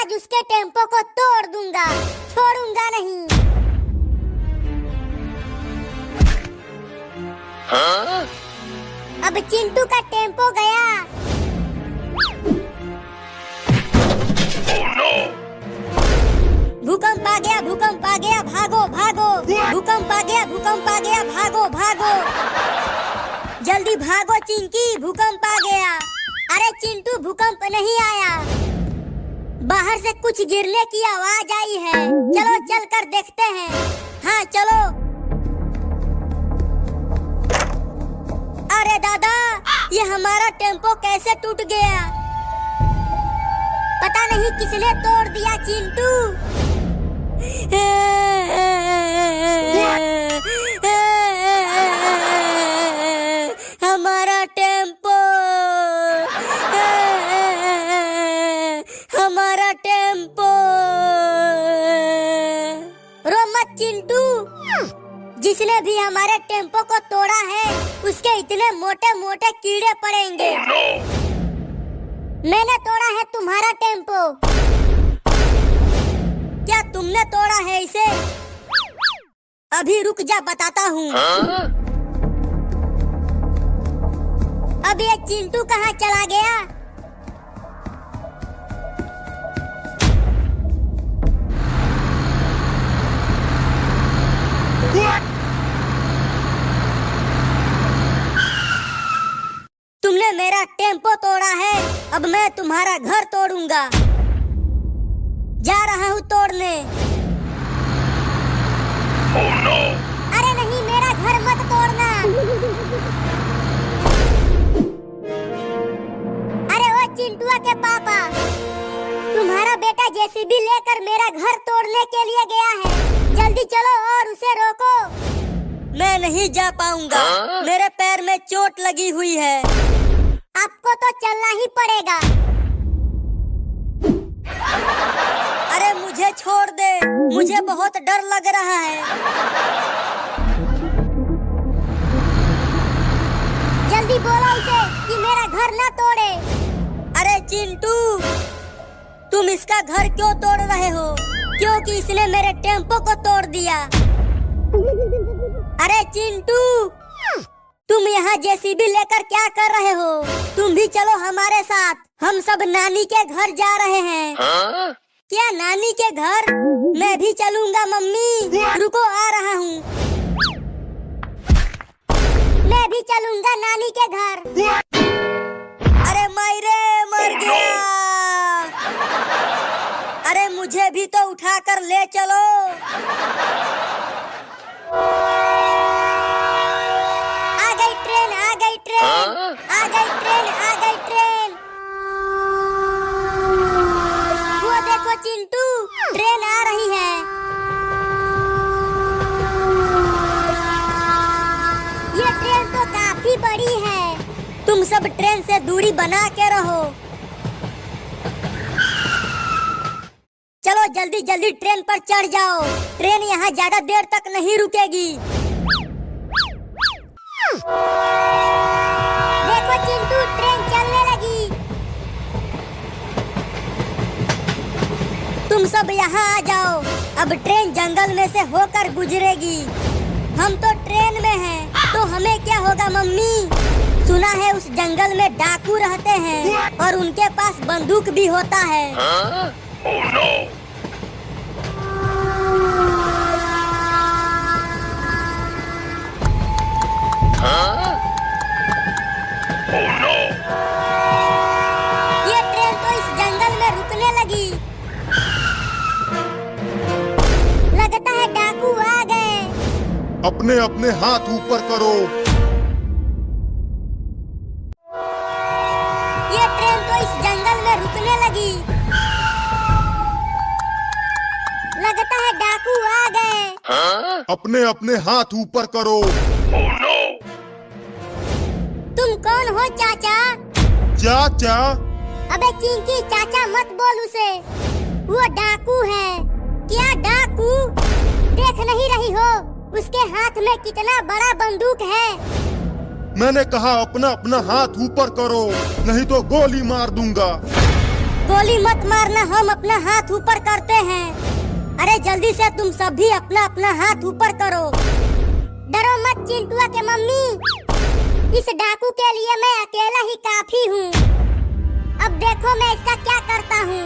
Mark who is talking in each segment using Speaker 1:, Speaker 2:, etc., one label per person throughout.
Speaker 1: आज उसके टेम्पो को तोड़ दूंगा, छोड़ूंगा नहीं।
Speaker 2: हाँ?
Speaker 1: अब चिंटू का टेम्पो गया।
Speaker 2: Oh no!
Speaker 1: भूकंप आ गया, भूकंप आ गया, भागो भागो। भूकंप आ गया, भूकंप आ गया, भागो भागो। जल्दी भागो चिंकी, भूकंप आ गया। अरे चिंटू, भूकंप नहीं आया, बाहर से कुछ गिरने की आवाज आई है। चलो चल कर देखते हैं। हाँ चलो। अरे दादा, ये हमारा टेम्पो कैसे टूट गया? पता नहीं किसने तोड़ दिया चिंटू। हमारा टेम्पो, हमारा टेम्पो। रो मत चिंटू, जिसने भी हमारे टेम्पो को तोड़ा है उसके इतने मोटे मोटे कीड़े पड़ेंगे।
Speaker 2: Oh no!
Speaker 1: मैंने तोड़ा है तुम्हारा टेम्पो। क्या तुमने तोड़ा है इसे? अभी रुक जा, बताता हूँ।
Speaker 2: हाँ?
Speaker 1: अब ये चिंटू कहाँ चला गया?
Speaker 2: What?
Speaker 1: तुमने मेरा टेम्पो तोड़ा है, अब मैं तुम्हारा घर तोड़ूंगा। जा रहा हूँ तोड़ने।
Speaker 2: Oh no!
Speaker 1: अरे नहीं, मेरा घर मत तोड़ना। अरे ओ चिंटुआ के पापा, तुम्हारा बेटा जेसीबी लेकर मेरा घर तोड़ने के लिए गया है। जल्दी चलो और उसे रोको। मैं नहीं जा पाऊंगा,
Speaker 2: हाँ?
Speaker 1: मेरे पैर में चोट लगी हुई है। आपको तो चलना ही पड़ेगा। अरे मुझे छोड़ दे, मुझे बहुत डर लग रहा है। जल्दी बोलो उसे कि मेरा घर ना तोड़े। अरे चिंटू, तुम इसका घर क्यों तोड़ रहे हो? क्योंकि इसने मेरे टेम्पो को तोड़ दिया। अरे चिंटू, तुम यहाँ जेसीबी लेकर क्या कर रहे हो? तुम भी चलो हमारे साथ, हम सब नानी के घर जा रहे हैं।
Speaker 2: हाँ?
Speaker 1: क्या नानी के घर? मैं भी चलूंगा मम्मी, रुको आ रहा हूँ। मैं भी चलूंगा नानी के घर। अरे मायरे, मर गया। अरे मुझे भी तो उठाकर ले चलो। आ गई ट्रेन, आ गई ट्रेन,
Speaker 2: हाँ?
Speaker 1: आ गई ट्रेन, आ गई ट्रेन। वो देखो चिंटू, ट्रेन आ रही है। ये ट्रेन तो काफी बड़ी है। तुम सब ट्रेन से दूरी बना के रहो। चलो जल्दी जल्दी ट्रेन पर चढ़ जाओ, ट्रेन यहाँ ज्यादा देर तक नहीं रुकेगी। देखो चिंटू, ट्रेन चलने लगी। तुम सब यहाँ आ जाओ, अब ट्रेन जंगल में से होकर गुजरेगी। हम तो ट्रेन में हैं, तो हमें क्या होगा मम्मी? सुना है उस जंगल में डाकू रहते हैं और उनके पास बंदूक भी होता है।
Speaker 2: हाँ? Oh no! हाँ? Oh no!
Speaker 1: ये ट्रेन तो इस जंगल में रुकने लगी। लगता है डाकू आ गए।
Speaker 3: अपने अपने हाथ ऊपर करो।
Speaker 1: ये ट्रेन तो इस जंगल में रुकने लगी। लगता है डाकू आ गए।
Speaker 2: हाँ?
Speaker 3: अपने अपने हाथ ऊपर करो।
Speaker 2: Oh no!
Speaker 1: तुम कौन हो चाचा?
Speaker 3: चाचा?
Speaker 1: अबे चिंकी, चाचा मत बोल उसे, वो डाकू है। क्या डाकू? देख नहीं रही हो उसके हाथ में कितना बड़ा बंदूक है?
Speaker 3: मैंने कहा अपना अपना हाथ ऊपर करो, नहीं तो गोली मार दूंगा।
Speaker 1: गोली मत मारना, हम अपना हाथ ऊपर करते हैं। अरे जल्दी से तुम सब भी अपना अपना हाथ ऊपर करो। डरो मत चिंटुआ के मम्मी, इस डाकू के लिए मैं अकेला ही काफी हूँ। अब देखो मैं इसका क्या करता हूँ।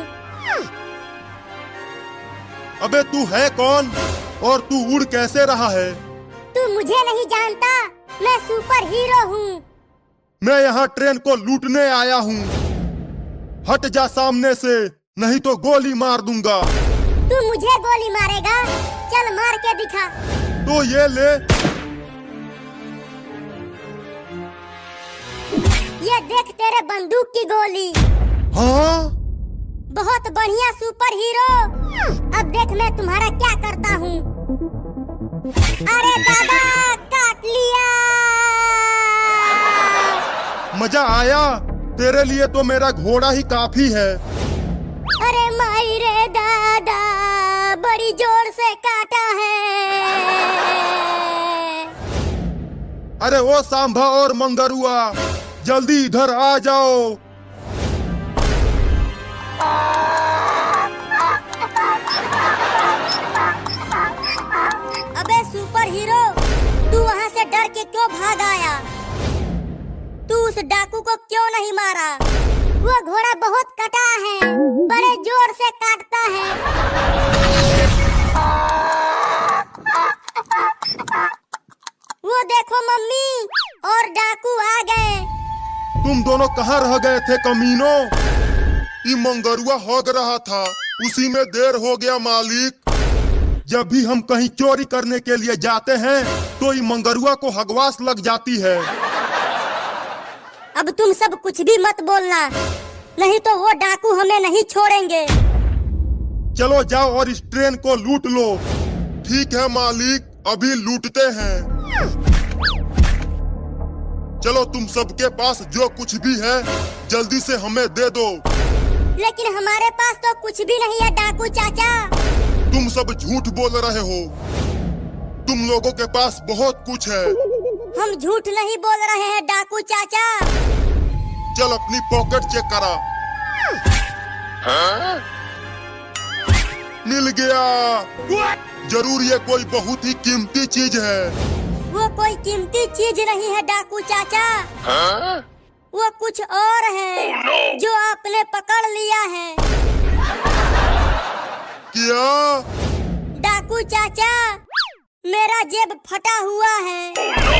Speaker 3: अबे तू है कौन और तू उड़ कैसे रहा है?
Speaker 1: तू मुझे नहीं जानता, मैं सुपर हीरो हूँ।
Speaker 3: मैं यहाँ ट्रेन को लूटने आया हूँ। हट जा सामने से, नहीं तो गोली मार दूंगा।
Speaker 1: तू मुझे गोली मारेगा? चल मार के दिखा।
Speaker 3: तो ये ले।
Speaker 1: ये देख तेरे बंदूक की गोली।
Speaker 3: हाँ?
Speaker 1: बहुत बढ़िया सुपर हीरो। अब देख मैं तुम्हारा क्या करता हूँ। अरे दादा, काट लिया।
Speaker 3: मजा आया? तेरे लिए तो मेरा घोड़ा ही काफी है।
Speaker 1: अरे माई रे दादा, बड़ी जोर से काटा है।
Speaker 3: अरे ओ सांभा और मंगरुआ, जल्दी इधर आ जाओ।
Speaker 1: अबे सुपर हीरो, तू वहाँ से डर के क्यों भाग आया? तू उस डाकू को क्यों नहीं मारा? वो घोड़ा बहुत कटा है, बड़े जोर से काटता है। वो देखो मम्मी, और डाकू आ गए।
Speaker 3: तुम दोनों कहाँ रह गए थे कमीनों? ये मंगरुआ हग रहा था, उसी में देर हो गया मालिक। जब भी हम कहीं चोरी करने के लिए जाते हैं तो ये मंगरुआ को हगवास लग जाती है।
Speaker 1: अब तुम सब कुछ भी मत बोलना, नहीं तो वो डाकू हमें नहीं छोड़ेंगे।
Speaker 3: चलो जाओ और इस ट्रेन को लूट लो। ठीक है मालिक, अभी लूटते हैं। चलो तुम सबके पास जो कुछ भी है जल्दी से हमें दे दो।
Speaker 1: लेकिन हमारे पास तो कुछ भी नहीं है डाकू चाचा।
Speaker 3: तुम सब झूठ बोल रहे हो। तुम लोगों के पास बहुत कुछ है।
Speaker 1: हम झूठ नहीं बोल रहे हैं डाकू चाचा।
Speaker 3: चल अपनी पॉकेट चेक करा।
Speaker 2: Huh?
Speaker 3: मिल गया। जरूर ये कोई बहुत ही कीमती चीज है।
Speaker 1: वो कोई कीमती चीज नहीं है डाकू चाचा।
Speaker 2: Huh?
Speaker 1: वो कुछ और है
Speaker 2: Oh, no!
Speaker 1: जो आपने पकड़ लिया है।
Speaker 3: क्या?
Speaker 1: डाकू चाचा, मेरा जेब फटा हुआ है।
Speaker 2: Oh, no!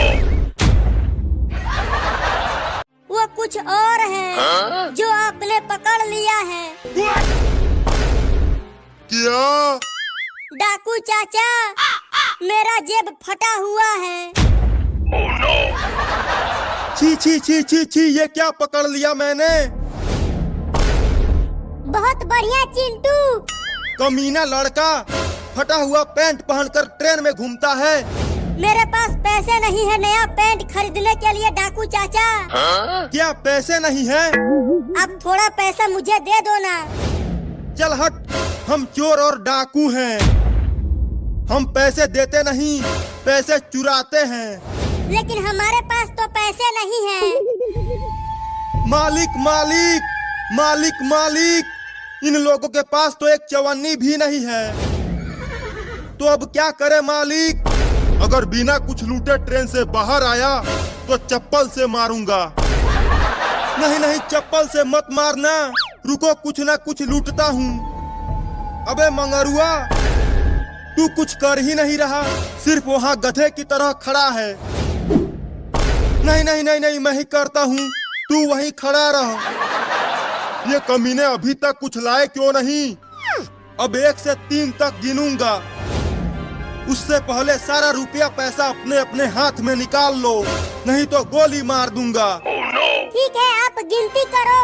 Speaker 1: वो कुछ और है
Speaker 2: हाँ?
Speaker 1: जो आपने पकड़ लिया है।
Speaker 3: क्या?
Speaker 1: डाकू चाचा, मेरा जेब फटा हुआ है।
Speaker 2: Oh, no!
Speaker 3: छी छी छी छी छी, ये क्या पकड़ लिया मैंने?
Speaker 1: बहुत बढ़िया चिंटू।
Speaker 3: कमीना लड़का फटा हुआ पैंट पहनकर ट्रेन में घूमता है।
Speaker 1: मेरे पास पैसे नहीं है नया पैंट खरीदने के लिए डाकू चाचा।
Speaker 2: Huh?
Speaker 3: क्या पैसे नहीं है?
Speaker 1: अब थोड़ा पैसा मुझे दे दो ना।
Speaker 3: चल हट, हम चोर और डाकू हैं। हम पैसे देते नहीं, पैसे चुराते हैं।
Speaker 1: लेकिन हमारे पास तो पैसे नहीं है।
Speaker 3: मालिक मालिक मालिक मालिक, इन लोगों के पास तो एक चवन्नी भी नहीं है। तो अब क्या करे मालिक? अगर बिना कुछ लूटे ट्रेन से बाहर आया तो चप्पल से मारूंगा। नहीं नहीं, चप्पल से मत मारना, रुको कुछ ना कुछ लूटता हूँ। अबे मंगरुआ, तू कुछ कर ही नहीं रहा, सिर्फ वहाँ गधे की तरह खड़ा है। नहीं नहीं नहीं नहीं, मैं ही करता हूँ, तू वहीं खड़ा रह। ये कमीने अभी तक कुछ लाए क्यों नहीं? अब 1 से 3 तक गिनूंगा, उससे पहले सारा रुपया पैसा अपने अपने हाथ में निकाल लो, नहीं तो गोली मार दूंगा।
Speaker 2: Oh, no!
Speaker 1: ठीक है, आप गिनती करो।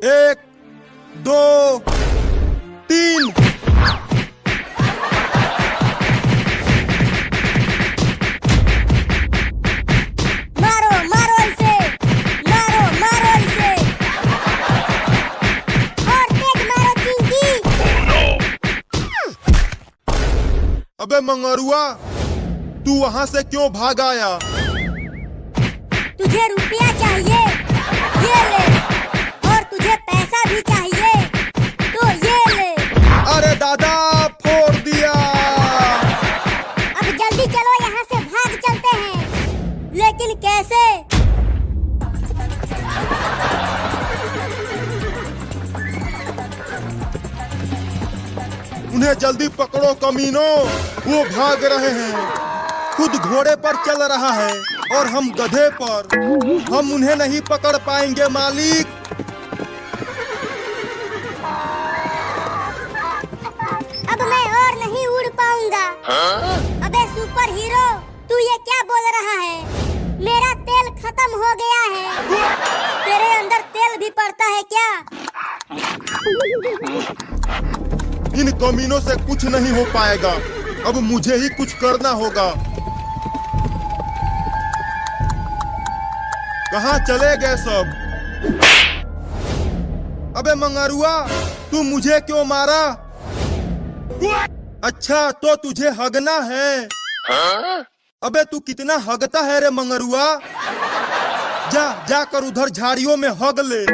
Speaker 3: 1 2 3।
Speaker 1: मारो मारो इसे, मारो मारो इसे, और तेज मारो चिंकी।
Speaker 2: Oh, no!
Speaker 3: अबे मंगरुआ, तू वहाँ से क्यों भाग आया?
Speaker 1: तुझे रुपया चाहिए, ये ले, और तुझे पैसा भी चाहिए।
Speaker 3: इन्हें जल्दी पकड़ो कमीनों, वो भाग रहे हैं। खुद घोड़े पर चल रहा है और हम गधे पर। हम उन्हें नहीं पकड़ पाएंगे मालिक।
Speaker 1: अब मैं और नहीं उड़ पाऊंगा। अबे सुपर हीरो, तू ये क्या बोल रहा है? मेरा तेल खत्म हो गया है। तेरे अंदर तेल भी पड़ता है क्या?
Speaker 3: इन कमीनों से कुछ नहीं हो पाएगा। अब मुझे ही कुछ करना होगा। कहाँ चले गए सब? अबे मंगरुआ, तू मुझे क्यों मारा? अच्छा, तो तुझे हगना है। अबे तू कितना हगता है रे मंगरुआ? जाकर उधर झाड़ियों में हग ले।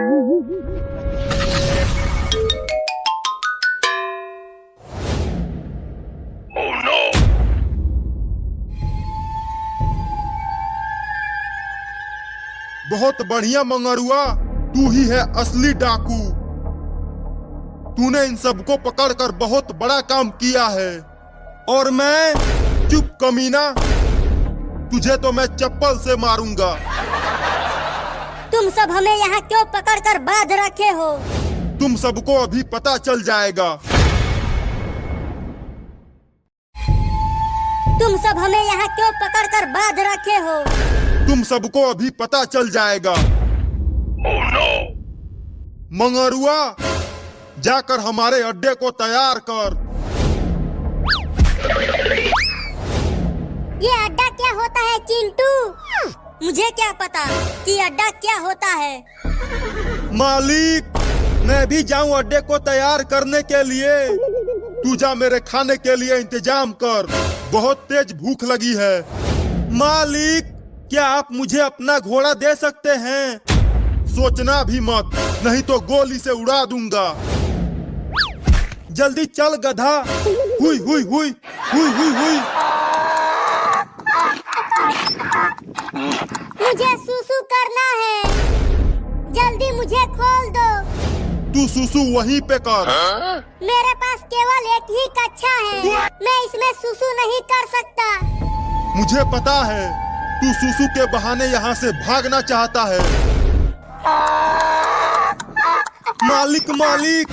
Speaker 2: Oh no!
Speaker 3: बहुत बढ़िया मंगरुआ, तू ही है असली डाकू। तूने इन सबको पकड़कर बहुत बड़ा काम किया है। और मैं चुप कमीना, तुझे तो मैं चप्पल से मारूंगा।
Speaker 1: तुम सब हमें यहाँ क्यों पकड़कर बांध रखे हो?
Speaker 3: तुम सबको अभी पता चल जाएगा।
Speaker 1: तुम सब हमें यहाँ क्यों पकड़कर बांध रखे हो?
Speaker 3: तुम सबको अभी पता चल जाएगा।
Speaker 2: Oh no!
Speaker 3: मंगरुआ, जाकर हमारे अड्डे को तैयार कर।
Speaker 1: ये अड्डा क्या होता है चिंटू? मुझे क्या पता कि अड्डा क्या होता है।
Speaker 3: मालिक, मैं भी जाऊं अड्डे को तैयार करने के लिए? तू जा मेरे खाने के लिए इंतजाम कर, बहुत तेज भूख लगी है। मालिक, क्या आप मुझे अपना घोड़ा दे सकते हैं? सोचना भी मत, नहीं तो गोली से उड़ा दूंगा। जल्दी चल गधा। हुई हुई हुई हुई हुई हुई।
Speaker 1: मुझे सुसु करना है, जल्दी मुझे खोल दो।
Speaker 3: तू सुसु वहीं पे कर।
Speaker 1: मेरे पास केवल एक ही कच्छा है, मैं इसमें सुसु नहीं कर सकता।
Speaker 3: मुझे पता है, तू सुसु के बहाने यहाँ से भागना चाहता है। मालिक मालिक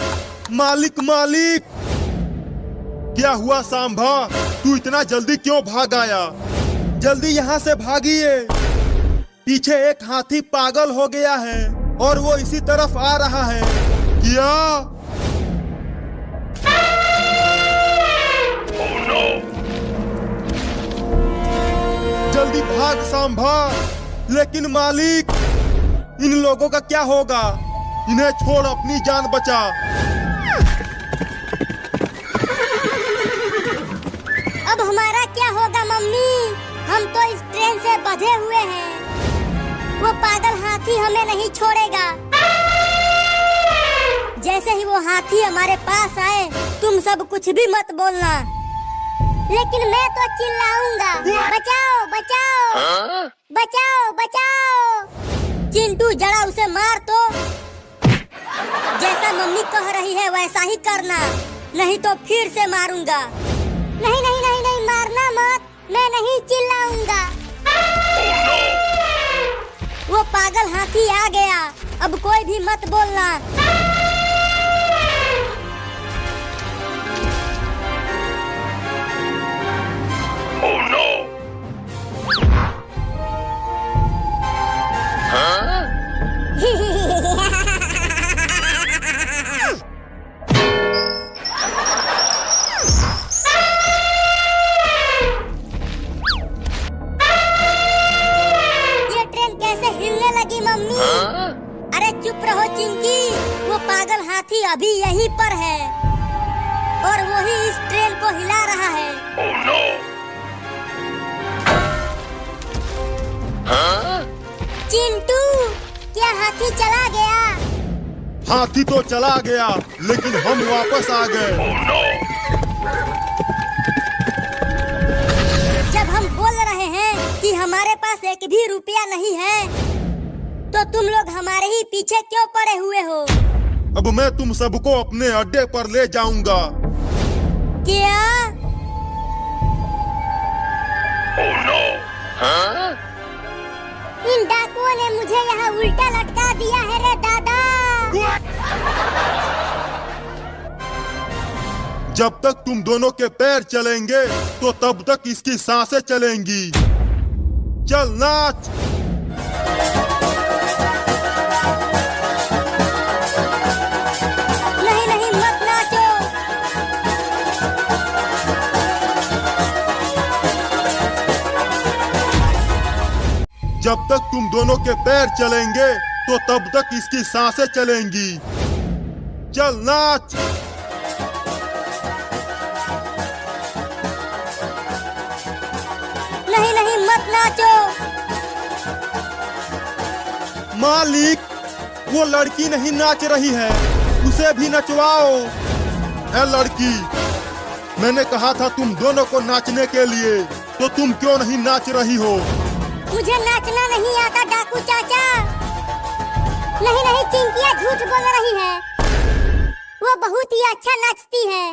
Speaker 3: मालिक मालिक, क्या हुआ सांभा? तू इतना जल्दी क्यों भाग आया? जल्दी यहाँ से भागिए। पीछे एक हाथी पागल हो गया है और वो इसी तरफ आ रहा है। क्या?
Speaker 2: Oh no!
Speaker 3: जल्दी भाग सांभा। लेकिन मालिक, इन लोगों का क्या होगा? इन्हें छोड़, अपनी जान बचा।
Speaker 1: अब हमारा क्या होगा मम्मी? हम तो इस ट्रेन से बंधे हुए हैं। वो पागल हाथी हमें नहीं छोड़ेगा। जैसे ही वो हाथी हमारे पास आए, तुम सब कुछ भी मत बोलना। लेकिन मैं तो चिल्लाऊंगा, बचाओ बचाओ बचाओ बचाओ। चिंटू, जरा उसे मार तो। जैसा मम्मी कह रही है वैसा ही करना, नहीं तो फिर से मारूंगा। नहीं नहीं नहीं नहीं, मारना मत, मैं नहीं चिल्लाऊंगा।
Speaker 2: Oh no!
Speaker 1: वो पागल हाथी आ गया, अब कोई भी मत बोलना।
Speaker 2: Oh no!
Speaker 1: ये ट्रेन कैसे हिलने लगी मम्मी? अरे चुप रहो चिंकी, वो पागल हाथी अभी यहीं पर है और वही इस ट्रेन को हिला रहा है।
Speaker 2: Oh no!
Speaker 1: चिंटू, क्या हाथी चला गया?
Speaker 3: हाथी तो चला गया, लेकिन हम वापस आ गए।
Speaker 2: Oh no!
Speaker 1: जब हम बोल रहे हैं कि हमारे पास एक भी रुपया नहीं है, तो तुम लोग हमारे ही पीछे क्यों पड़े हुए हो?
Speaker 3: अब मैं तुम सबको अपने अड्डे पर ले जाऊंगा।
Speaker 1: क्या?
Speaker 2: Oh no!
Speaker 1: इन डाकुओं ने मुझे यहाँ उल्टा लटका दिया है रे दादा।
Speaker 3: जब तक तुम दोनों के पैर चलेंगे तो तब तक इसकी सांसें चलेंगी। चल नाच।
Speaker 1: नहीं नहीं मत नाचो।
Speaker 3: जब तक तुम दोनों के पैर चलेंगे तो तब तक इसकी सांसें चलेंगी। चल नाच।
Speaker 1: नहीं नहीं मत नाचो।
Speaker 3: मालिक, वो लड़की नहीं नाच रही है, उसे भी नचवाओ। ए लड़की, मैंने कहा था तुम दोनों को नाचने के लिए, तो तुम क्यों नहीं नाच रही हो?
Speaker 1: मुझे नाचना नहीं आता डाकू चाचा। नहीं नहीं चिंकिया झूठ बोल रही है, वो बहुत ही अच्छा नाचती है।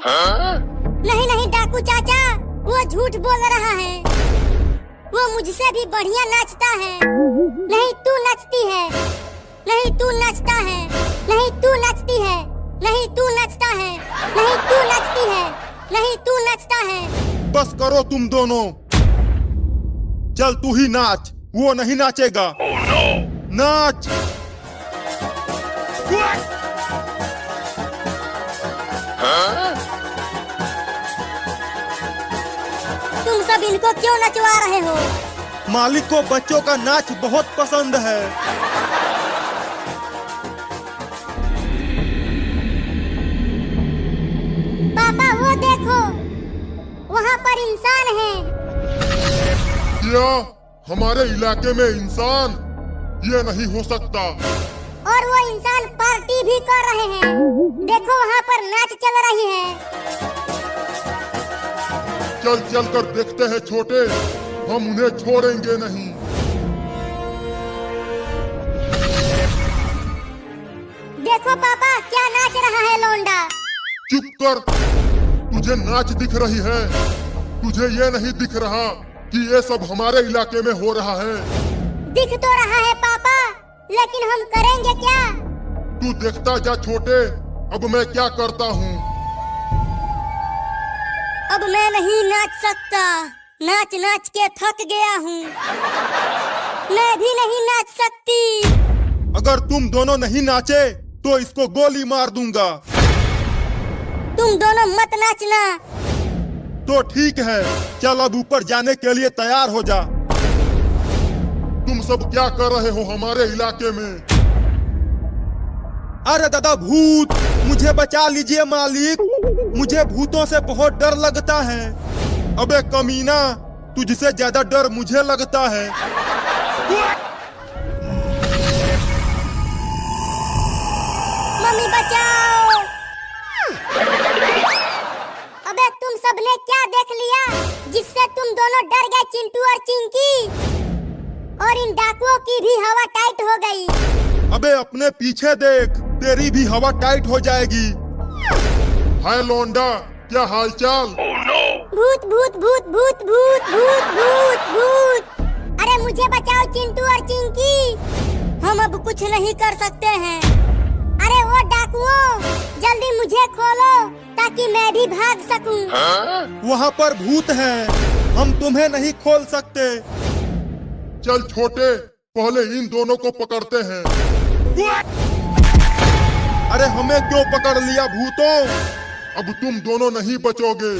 Speaker 1: नहीं नहीं डाकू चाचा, वो झूठ बोल रहा है, वो मुझसे भी बढ़िया नाचता है। नहीं तू नाचती है, नहीं तू नाचता है, नहीं तू नाचती है, नहीं तू नाचता है, नहीं तू नाचती है, नहीं तू नाचता है।
Speaker 3: बस करो तुम दोनों, चल तू ही नाच, वो नहीं नाचेगा।
Speaker 2: Oh no!
Speaker 3: नाच।
Speaker 1: तुम सब इनको क्यों नचवा रहे हो?
Speaker 3: मालिक को बच्चों का नाच बहुत पसंद है।
Speaker 1: पापा वो देखो, वहाँ पर इंसान है।
Speaker 3: क्या हमारे इलाके में इंसान? ये नहीं हो सकता।
Speaker 1: और वो इंसान पार्टी भी कर रहे हैं। देखो वहाँ पर नाच चल रही है।
Speaker 3: चल चल कर देखते हैं छोटे, हम उन्हें छोड़ेंगे नहीं।
Speaker 1: देखो पापा क्या नाच रहा है लौंडा।
Speaker 3: चुप कर, तुझे नाच दिख रही है, तुझे ये नहीं दिख रहा कि ये सब हमारे इलाके में हो रहा है।
Speaker 1: दिख तो रहा है पापा, लेकिन हम करेंगे क्या?
Speaker 3: तू देखता जा छोटे, अब मैं क्या करता हूँ।
Speaker 1: अब मैं नहीं नाच सकता, नाच नाच के थक गया हूँ। मैं भी नहीं नाच सकती।
Speaker 3: अगर तुम दोनों नहीं नाचे तो इसको गोली मार दूंगा।
Speaker 1: तुम दोनों मत नाचना।
Speaker 3: तो ठीक है, चल अब ऊपर जाने के लिए तैयार हो जा। तुम सब क्या कर रहे हो हमारे इलाके में? अरे दादा भूत, मुझे बचा लीजिए मालिक, मुझे भूतों से बहुत डर लगता है। अबे कमीना, तुझसे ज्यादा डर मुझे लगता है।
Speaker 1: मम्मी बचाओ। अबे तुम सबने क्या देख लिया जिससे तुम दोनों डर गए चिंटू और चिंकी? और इन डाकुओं की भी हवा टाइट हो गई।
Speaker 3: अबे अपने पीछे देख, तेरी भी हवा टाइट हो जाएगी। हाय लौंडा, क्या हालचाल?
Speaker 2: Oh no!
Speaker 1: भूत भूत भूत भूत भूत भूत भूत भूत। अरे मुझे बचाओ चिंटू और चिंकी, हम अब कुछ नहीं कर सकते हैं। अरे वो डाकुओं, जल्दी मुझे खोलो ताकि मैं भी भाग सकूं।
Speaker 3: वहाँ पर भूत है, हम तुम्हें नहीं खोल सकते। चल छोटे, पहले इन दोनों को पकड़ते हैं। अरे हमें क्यों पकड़ लिया भूतों? अब तुम दोनों नहीं बचोगे।